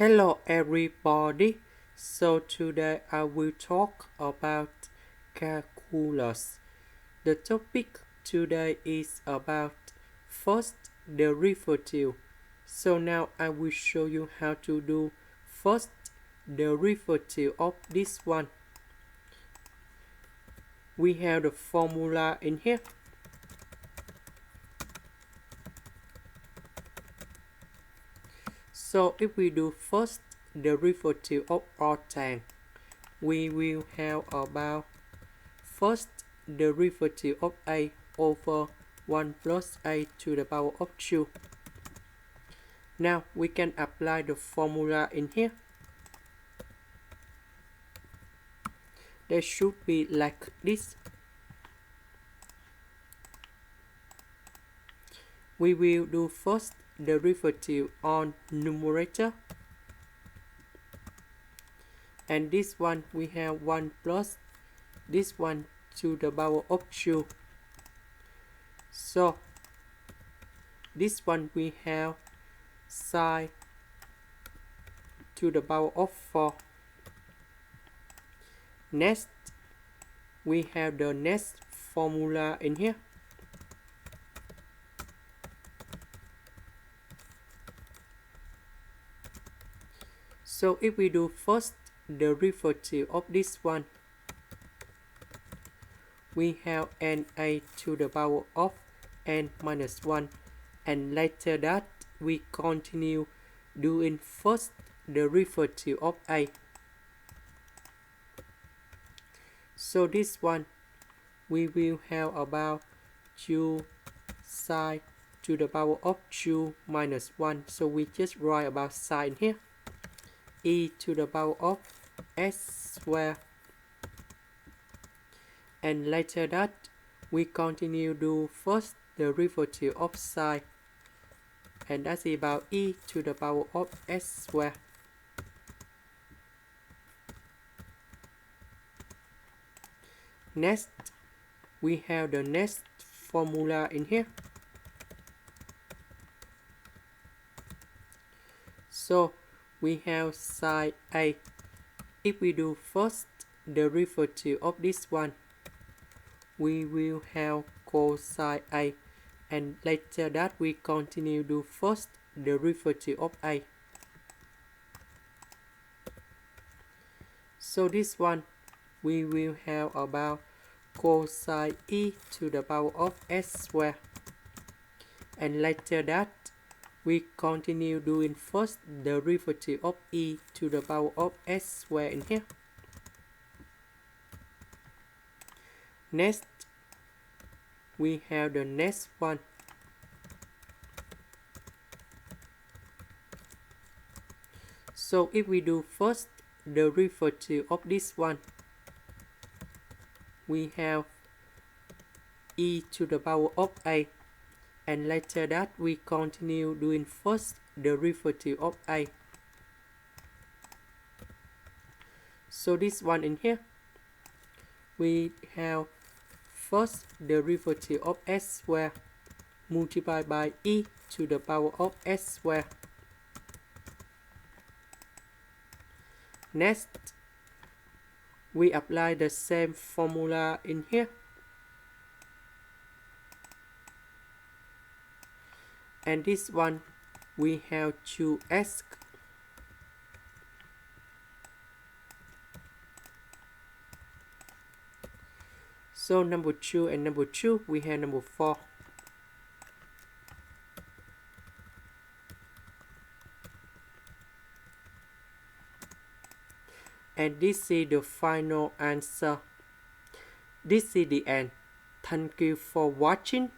Hello everybody. So today I will talk about calculus. The topic today is about first derivative. So now I will show you how to do first derivative of this one. We have the formula in here. So if we do first derivative of arctan, we will have about first derivative of a over 1 plus a to the power of 2. Now we can apply the formula in here. They should be like this. We will do first derivative on numerator, and this one we have 1 plus this one to the power of 2. So this one we have sine to the power of 4. Next we have the next formula in here. So if we do first derivative of this one, we have na to the power of n minus 1, and later that we continue doing first derivative of a. So this one we will have about 2 sine to the power of 2 minus 1. So we just write about sine here. E to the power of s square, and later that we continue do first derivative of sine, and that's about e to the power of s square. Next we have the next formula in here. So we have sine a. If we do first derivative of this one, we will have cosine a, and later that we continue do first derivative of a. So this one we will have about cosine e to the power of s square, and later that we continue doing first derivative of e to the power of s square in here. Next we have the next one. So if we do first derivative of this one, we have e to the power of a, and later that we continue doing first derivative of a. So this one in here, we have first derivative of s square multiplied by e to the power of s square. Next we apply the same formula in here, and this one we have 2s. So number 2 and number 2 we have number 4. And this is the final answer. This is the end. Thank you for watching.